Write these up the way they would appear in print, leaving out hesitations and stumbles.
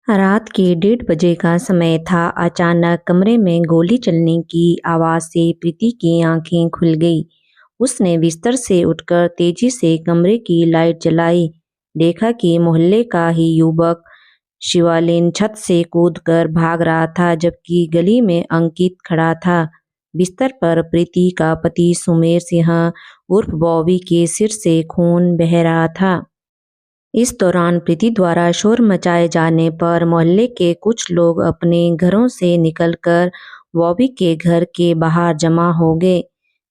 रात के 1:30 बजे का समय था। अचानक कमरे में गोली चलने की आवाज़ से प्रीति की आंखें खुल गई। उसने बिस्तर से उठकर तेजी से कमरे की लाइट जलाई। देखा कि मोहल्ले का ही युवक शिवालिन छत से कूदकर भाग रहा था, जबकि गली में अंकित खड़ा था। बिस्तर पर प्रीति का पति सुमेर सिंह उर्फ बॉबी के सिर से खून बह रहा था। इस दौरान प्रीति द्वारा शोर मचाए जाने पर मोहल्ले के कुछ लोग अपने घरों से निकलकर बॉबी के घर के बाहर जमा हो गए।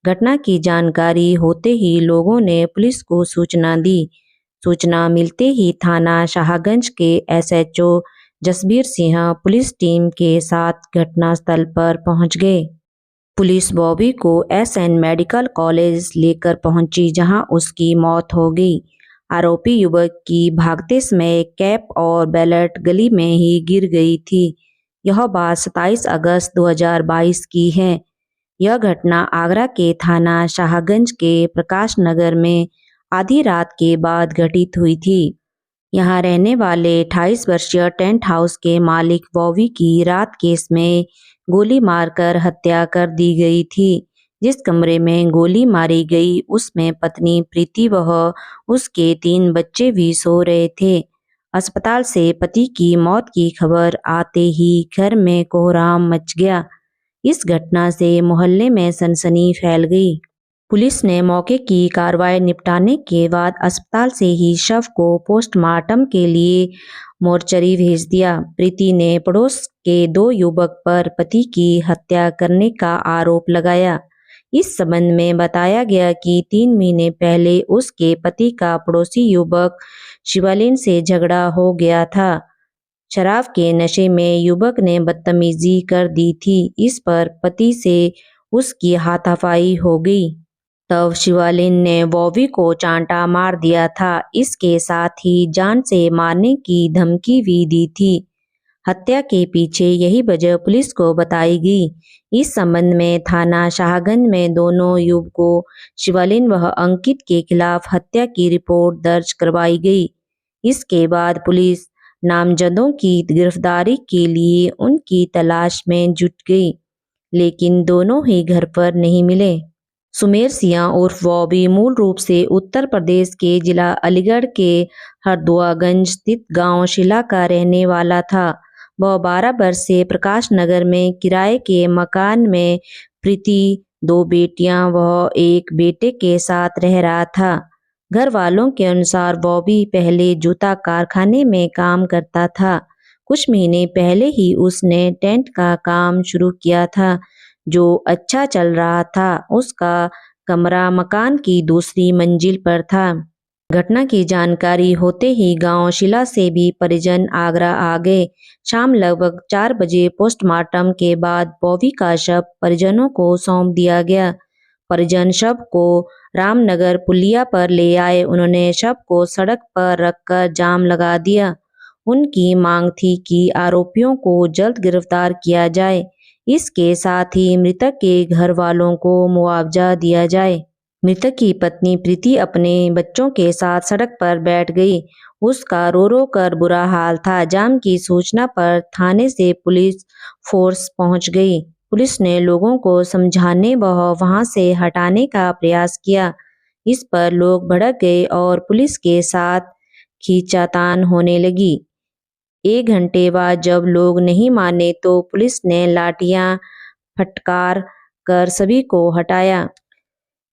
घटना की जानकारी होते ही लोगों ने पुलिस को सूचना दी। सूचना मिलते ही थाना शाहगंज के SHO Jasbir Singh police team के साथ घटनास्थल पर पहुंच गए। पुलिस बॉबी को एसएन मेडिकल कॉलेज लेकर पहुंची, जहां उसकी मौत हो गई। आरोपी युवक की भागते समय कैप और बेल्ट गली में ही गिर गई थी। यह बात 27 अगस्त 2022 की है। यह घटना आगरा के थाना शाहगंज के प्रकाश नगर में आधी रात के बाद घटित हुई थी। यहाँ रहने वाले 28 वर्षीय टेंट हाउस के मालिक बॉबी की रात के समय गोली मारकर हत्या कर दी गई थी। जिस कमरे में गोली मारी गई उसमें पत्नी प्रीति वह उसके 3 बच्चे भी सो रहे थे। अस्पताल से पति की मौत की खबर आते ही घर में कोहराम मच गया। इस घटना से मोहल्ले में सनसनी फैल गई। पुलिस ने मौके की कार्रवाई निपटाने के बाद अस्पताल से ही शव को पोस्टमार्टम के लिए मोर्चरी भेज दिया। प्रीति ने पड़ोस के 2 युवक पर पति की हत्या करने का आरोप लगाया। इस संबंध में बताया गया कि 3 महीने पहले उसके पति का पड़ोसी युवक शिवालिन से झगड़ा हो गया था। शराब के नशे में युवक ने बदतमीजी कर दी थी। इस पर पति से उसकी हाथापाई हो गई। तब शिवालिन ने बॉबी को चांटा मार दिया था। इसके साथ ही जान से मारने की धमकी भी दी थी। हत्या के पीछे यही वजह पुलिस को बताई गई। इस संबंध में थाना शाहगंज में दोनों युवकों शिवालिन व अंकित के खिलाफ हत्या की रिपोर्ट दर्ज करवाई गई। इसके बाद पुलिस नामजदों की गिरफ्तारी के लिए उनकी तलाश में जुट गई, लेकिन दोनों ही घर पर नहीं मिले। सुमेर सिंह उर्फ बॉबी मूल रूप से उत्तर प्रदेश के जिला अलीगढ़ के हरदुआगंज स्थित गांव शिला का रहने वाला था। वह 12 वर्ष से प्रकाश नगर में किराए के मकान में प्रीति, 2 बेटियां व 1 बेटे के साथ रह रहा था। घर वालों के अनुसार बॉबी पहले जूता कारखाने में काम करता था। कुछ महीने पहले ही उसने टेंट का काम शुरू किया था, जो अच्छा चल रहा था। उसका कमरा मकान की दूसरी मंजिल पर था। घटना की जानकारी होते ही गांव शिला से भी परिजन आगरा आ गए। शाम लगभग 4 बजे पोस्टमार्टम के बाद बॉबी का शव परिजनों को सौंप दिया गया। परिजन शव को रामनगर पुलिया पर ले आए। उन्होंने शव को सड़क पर रखकर जाम लगा दिया। उनकी मांग थी कि आरोपियों को जल्द गिरफ्तार किया जाए। इसके साथ ही मृतक के घर वालों को मुआवजा दिया जाए। मृतक की पत्नी प्रीति अपने बच्चों के साथ सड़क पर बैठ गई। उसका रो रो कर बुरा हाल था। जाम की सूचना पर थाने से पुलिस फोर्स पहुंच गई। पुलिस ने लोगों को समझाने व वहां से हटाने का प्रयास किया। इस पर लोग भड़क गए और पुलिस के साथ खींचातान होने लगी। 1 घंटे बाद जब लोग नहीं माने तो पुलिस ने लाठियां फटकार कर सभी को हटाया।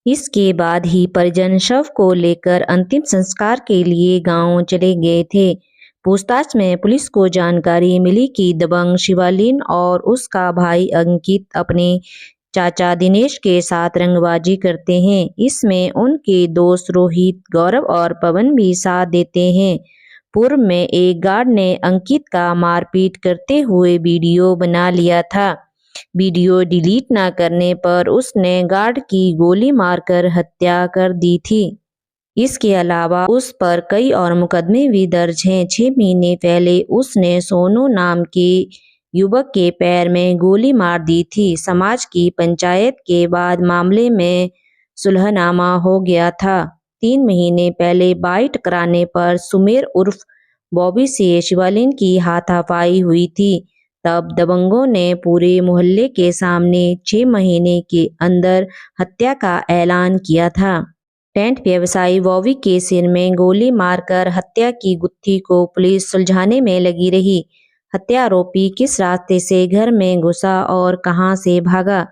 इसके बाद ही परिजन शव को लेकर अंतिम संस्कार के लिए गांव चले गए थे। पूछताछ में पुलिस को जानकारी मिली कि दबंग शिवालिन और उसका भाई अंकित अपने चाचा दिनेश के साथ रंगबाजी करते हैं। इसमें उनके दोस्त रोहित, गौरव और पवन भी साथ देते हैं। पूर्व में एक गार्ड ने अंकित का मारपीट करते हुए वीडियो बना लिया था। वीडियो डिलीट न करने पर उसने गार्ड की गोली मारकर हत्या कर दी थी। इसके अलावा उस पर कई और मुकदमे भी दर्ज हैं। 6 महीने पहले उसने सोनू नाम के युवक के पैर में गोली मार दी थी। समाज की पंचायत के बाद मामले में सुलहनामा हो गया था। 3 महीने पहले बाइट कराने पर सुमेर उर्फ बॉबी से शिवालिन की हाथापाई हुई थी। तब दबंगों ने पूरे मोहल्ले के सामने 6 महीने के अंदर हत्या का ऐलान किया था। टेंट व्यवसायी बॉबी के सिर में गोली मारकर हत्या की गुत्थी को पुलिस सुलझाने में लगी रही। हत्या आरोपी किस रास्ते से घर में घुसा और कहां से भागा,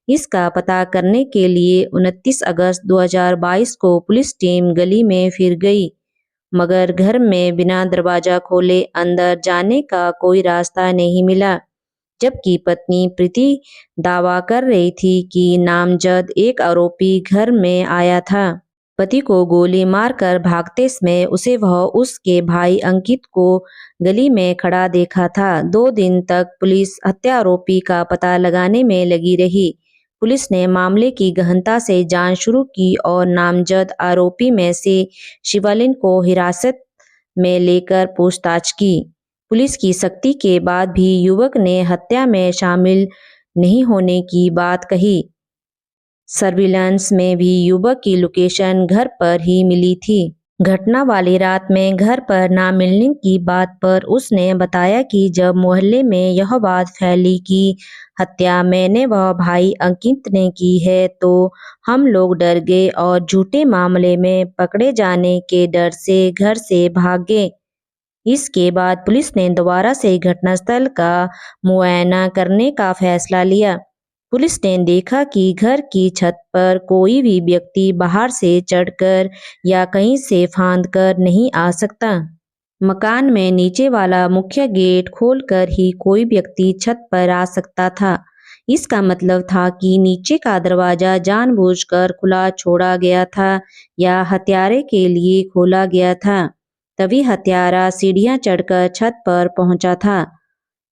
इसका पता करने के लिए 29 अगस्त 2022 को पुलिस टीम गली में फिर गई, मगर घर में बिना दरवाजा खोले अंदर जाने का कोई रास्ता नहीं मिला। जबकि पत्नी प्रीति दावा कर रही थी कि नामजद एक आरोपी घर में आया था। पति को गोली मारकर भागते समय उसे वह उसके भाई अंकित को गली में खड़ा देखा था। 2 दिन तक पुलिस हत्या आरोपी का पता लगाने में लगी रही। पुलिस ने मामले की गहनता से जांच शुरू की और नामजद आरोपी में से शिवालिन को हिरासत में लेकर पूछताछ की। पुलिस की सख्ती के बाद भी युवक ने हत्या में शामिल नहीं होने की बात कही। सर्विलांस में भी युवक की लोकेशन घर पर ही मिली थी। घटना वाली रात में घर पर ना मिलने की बात पर उसने बताया कि जब मोहल्ले में यह बात फैली कि हत्या मैंने व भाई अंकित ने की है तो हम लोग डर गए और झूठे मामले में पकड़े जाने के डर से घर से भाग गए। इसके बाद पुलिस ने दोबारा से घटनास्थल का मुआयना करने का फैसला लिया। पुलिस ने देखा कि घर की छत पर कोई भी व्यक्ति बाहर से चढ़कर या कहीं से फांदकर नहीं आ सकता। मकान में नीचे वाला मुख्य गेट खोलकर ही कोई व्यक्ति छत पर आ सकता था। इसका मतलब था कि नीचे का दरवाजा जानबूझकर खुला छोड़ा गया था या हत्यारे के लिए खोला गया था। तभी हत्यारा सीढ़ियां चढ़कर छत पर पहुंचा था।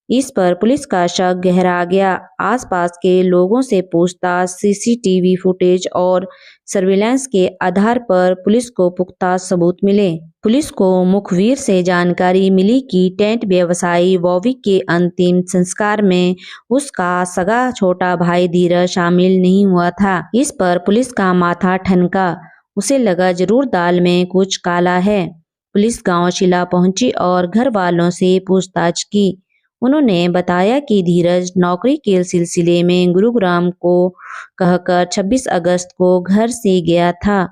इस पर पुलिस का शक गहरा गया। आसपास के लोगों से पूछताछ, सीसीटीवी फुटेज और सर्विलांस के आधार पर पुलिस को पुख्ता सबूत मिले। पुलिस को मुखबिर से जानकारी मिली कि टेंट व्यवसायी बॉबी के अंतिम संस्कार में उसका सगा छोटा भाई धीरज शामिल नहीं हुआ था। इस पर पुलिस का माथा ठनका। उसे लगा जरूर दाल में कुछ काला है। पुलिस गांव शिला पहुंची और घर वालों से पूछताछ की। उन्होंने बताया कि धीरज नौकरी के सिलसिले में गुरुग्राम को कहकर 26 अगस्त को घर से गया था।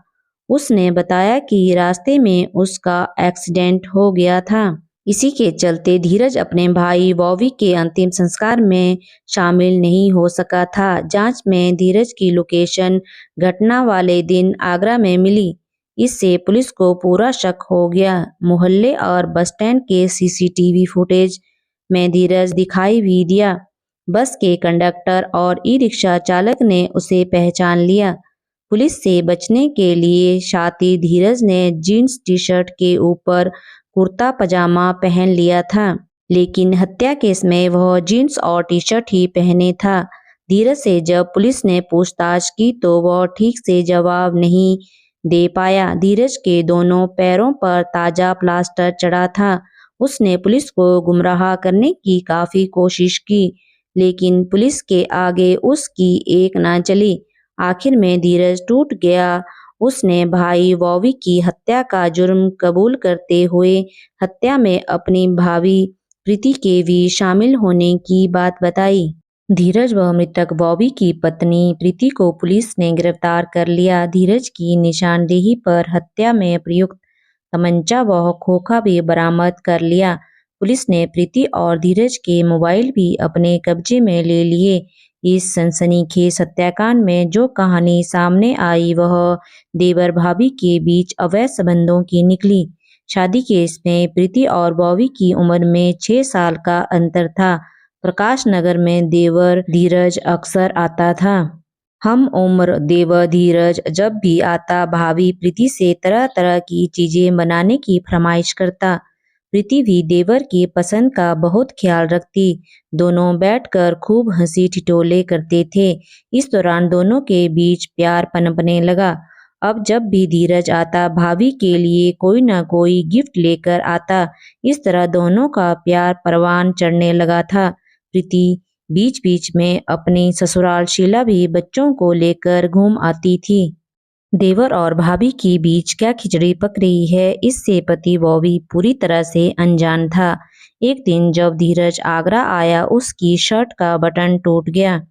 उसने बताया कि रास्ते में उसका एक्सीडेंट हो गया था। इसी के चलते धीरज अपने भाई बॉबी के अंतिम संस्कार में शामिल नहीं हो सका था। जांच में धीरज की लोकेशन घटना वाले दिन आगरा में मिली। इससे पुलिस को पूरा शक हो गया। मोहल्ले और बस स्टैंड के सीसीटीवी फुटेज में धीरज दिखाई भी दिया। बस के कंडक्टर और ई-रिक्शा चालक ने उसे पहचान लिया। पुलिस से बचने के लिए शातिर धीरज ने जीन्स टी शर्ट के ऊपर कुर्ता पजामा पहन लिया था, लेकिन हत्या के समय वह जीन्स और टी शर्ट ही पहने था। धीरज से जब पुलिस ने पूछताछ की तो वह ठीक से जवाब नहीं दे पाया। धीरज के दोनों पैरों पर ताजा प्लास्टर चढ़ा था। उसने पुलिस को गुमराह करने की काफी कोशिश की, लेकिन पुलिस के आगे उसकी एक ना चली। आखिर में धीरज टूट गया। उसने भाई बॉबी की हत्या का जुर्म कबूल करते हुए हत्या में अपनी भाभी प्रीति के भी शामिल होने की बात बताई। धीरज व मृतक बॉबी की पत्नी प्रीति को पुलिस ने गिरफ्तार कर लिया। धीरज की निशानदेही पर हत्या में प्रयुक्त तमंचा व खोखा भी बरामद कर लिया। पुलिस ने प्रीति और धीरज के मोबाइल भी अपने कब्जे में ले लिए। इस सनसनीखेज हत्याकांड में जो कहानी सामने आई वह देवर भाभी के बीच अवैध संबंधों की निकली। शादी के इसमें प्रीति और बॉबी की उम्र में 6 साल का अंतर था। प्रकाश नगर में देवर धीरज अक्सर आता था। हम उम्र देवर धीरज जब भी आता भाभी प्रीति से तरह तरह की चीजें बनाने की फरमाइश करता। प्रीति भी देवर की पसंद का बहुत ख्याल रखती। दोनों बैठकर खूब हंसी ठिठोले करते थे। इस दौरान दोनों के बीच प्यार पनपने लगा। अब जब भी धीरज आता भाभी के लिए कोई न कोई गिफ्ट लेकर आता। इस तरह दोनों का प्यार परवान चढ़ने लगा था। प्रीति बीच बीच में अपनी ससुराल शीला भी बच्चों को लेकर घूम आती थी। देवर और भाभी के बीच क्या खिचड़ी पक रही है, इससे पति बॉबी पूरी तरह से अनजान था। एक दिन जब धीरज आगरा आया, उसकी शर्ट का बटन टूट गया।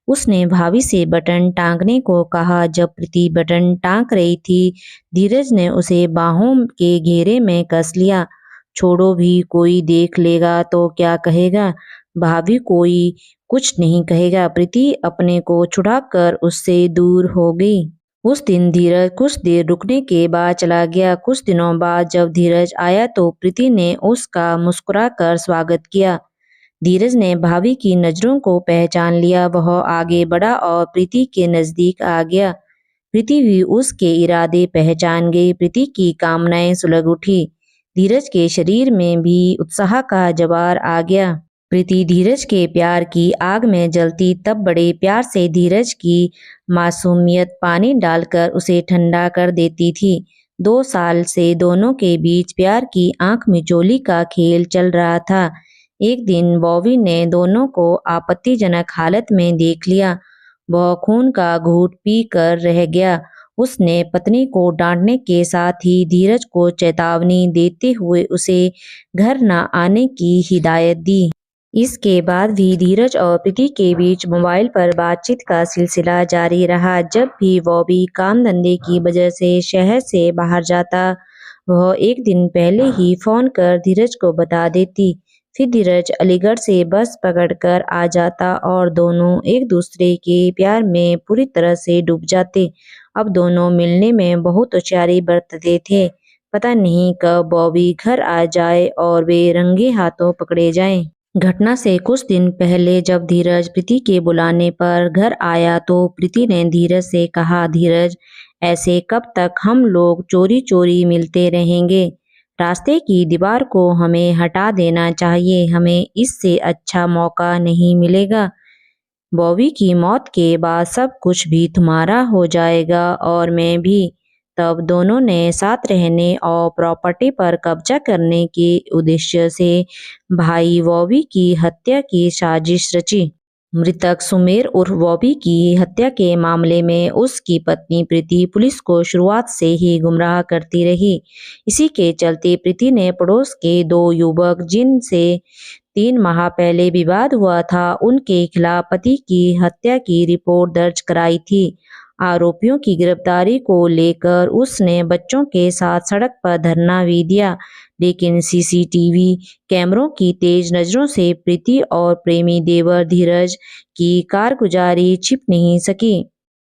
उसने भाभी से बटन टांगने को कहा। जब प्रीति बटन टांग रही थी, धीरज ने उसे बाहों के घेरे में कस लिया। छोड़ो भी, कोई देख लेगा तो क्या कहेगा? भाभी कोई कुछ नहीं कहेगा। प्रीति अपने को छुड़ाकर उससे दूर हो गई। उस दिन धीरज कुछ देर रुकने के बाद चला गया। कुछ दिनों बाद जब धीरज आया तो प्रीति ने उसका मुस्कुराकर स्वागत किया। धीरज ने भाभी की नजरों को पहचान लिया। वह आगे बढ़ा और प्रीति के नजदीक आ गया। प्रीति भी उसके इरादे पहचान गई। प्रीति की कामनाएं सुलग उठी। धीरज के शरीर में भी उत्साह का जवार आ गया। प्रीति धीरज के प्यार की आग में जलती, तब बड़े प्यार से धीरज की मासूमियत पानी डालकर उसे ठंडा कर देती थी। 2 साल से दोनों के बीच प्यार की आंख मिचौली का खेल चल रहा था। एक दिन बॉबी ने दोनों को आपत्तिजनक हालत में देख लिया। वह खून का घूंट पी कर रह गया। उसने पत्नी को डांटने के साथ ही धीरज को चेतावनी देते हुए उसे घर न आने की हिदायत दी। इसके बाद भी धीरज और प्रीति के बीच मोबाइल पर बातचीत का सिलसिला जारी रहा। जब भी बॉबी काम धंधे की वजह से शहर से बाहर जाता, वह एक दिन पहले ही फोन कर धीरज को बता देती। फिर धीरज अलीगढ़ से बस पकड़कर आ जाता और दोनों एक दूसरे के प्यार में पूरी तरह से डूब जाते। अब दोनों मिलने में बहुत होशियारी बरतते थे। पता नहीं कब बॉबी घर आ जाए और वे रंगे हाथों पकड़े जाएं। घटना से कुछ दिन पहले जब धीरज प्रीति के बुलाने पर घर आया तो प्रीति ने धीरज से कहा, धीरज, ऐसे कब तक हम लोग चोरी चोरी मिलते रहेंगे? रास्ते की दीवार को हमें हटा देना चाहिए। हमें इससे अच्छा मौका नहीं मिलेगा। बॉबी की मौत के बाद सब कुछ भी तुम्हारा हो जाएगा और मैं भी। तब दोनों ने साथ रहने और प्रॉपर्टी पर कब्जा करने के उद्देश्य से भाई बॉबी की हत्या की साजिश रची। मृतक सुमेर उर्फ बॉबी की हत्या के मामले में उसकी पत्नी प्रीति पुलिस को शुरुआत से ही गुमराह करती रही। इसी के चलते प्रीति ने पड़ोस के 2 युवक जिनसे 3 माह पहले विवाद हुआ था, उनके खिलाफ पति की हत्या की रिपोर्ट दर्ज कराई थी। आरोपियों की गिरफ्तारी को लेकर उसने बच्चों के साथ सड़क पर धरना भी दिया, लेकिन सीसीटीवी कैमरों की तेज नजरों से प्रीति और प्रेमी देवर धीरज की कारगुजारी छिप नहीं सकी।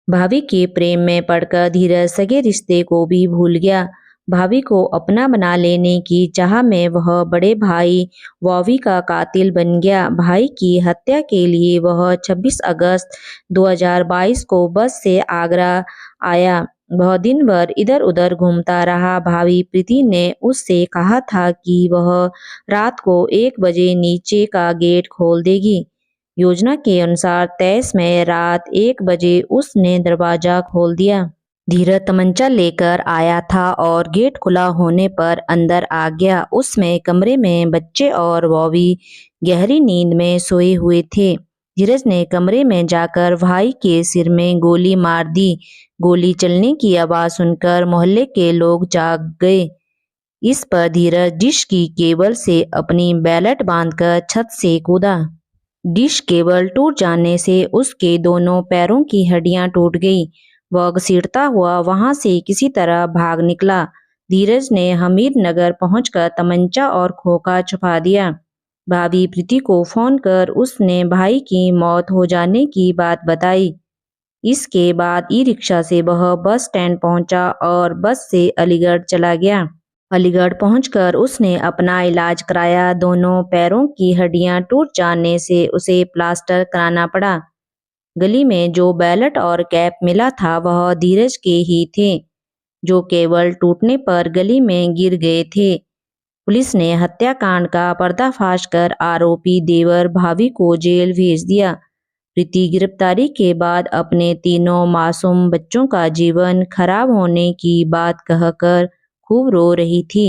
भाभी के प्रेम में पड़कर धीरज सगे रिश्ते को भी भूल गया। भाभी को अपना बना लेने की चाह में वह बड़े भाई बॉबी का कातिल बन गया। भाई की हत्या के लिए वह 26 अगस्त 2022 को बस से आगरा आया। वह दिन भर इधर उधर घूमता रहा। भाभी प्रीति ने उससे कहा था कि वह रात को 1 बजे नीचे का गेट खोल देगी। योजना के अनुसार 23 मई रात 1 बजे उसने दरवाजा खोल दिया। धीरज तमंचा लेकर आया था और गेट खुला होने पर अंदर आ गया। उसमें कमरे में बच्चे और बॉबी गहरी नींद में सोए हुए थे। धीरज ने कमरे में जाकर भाई के सिर में गोली मार दी। गोली चलने की आवाज सुनकर मोहल्ले के लोग जाग गए। इस पर धीरज डिश की केबल से अपनी बेल्ट बांधकर छत से कूदा। डिश केबल टूट जाने से उसके दोनों पैरों की हड्डियां टूट गई। वह घसीटता हुआ वहां से किसी तरह भाग निकला। धीरज ने हमीद नगर पहुंचकर तमंचा और खोखा छुपा दिया। भाभी प्रीति को फोन कर उसने भाई की मौत हो जाने की बात बताई। इसके बाद ई रिक्शा से वह बस स्टैंड पहुंचा और बस से अलीगढ़ चला गया। अलीगढ़ पहुंचकर उसने अपना इलाज कराया। दोनों पैरों की हड्डियां टूट जाने से उसे प्लास्टर कराना पड़ा। गली में जो बेल्ट और कैप मिला था वह धीरज के ही थे, जो केवल टूटने पर गली में गिर गए थे। पुलिस ने हत्याकांड का पर्दाफाश कर आरोपी देवर भाभी को जेल भेज दिया। प्रीति गिरफ्तारी के बाद अपने तीनों मासूम बच्चों का जीवन खराब होने की बात कहकर खूब रो रही थी।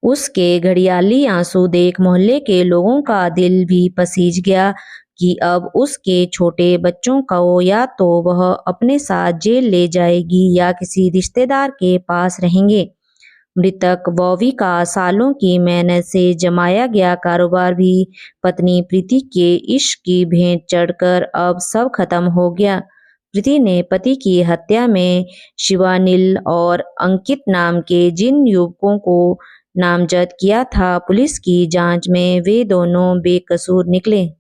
उसके घड़ियाली आंसू देख मोहल्ले के लोगों का दिल भी पसीज गया। कि अब उसके छोटे बच्चों को या तो वह अपने साथ जेल ले जाएगी या किसी रिश्तेदार के पास रहेंगे। मृतक बॉबी का सालों की मेहनत से जमाया गया कारोबार भी पत्नी प्रीति के इश्क की भेंट चढ़कर अब सब खत्म हो गया। प्रीति ने पति की हत्या में शिवानिल और अंकित नाम के जिन युवकों को नामजद किया था, पुलिस की जांच में वे दोनों बेकसूर निकले।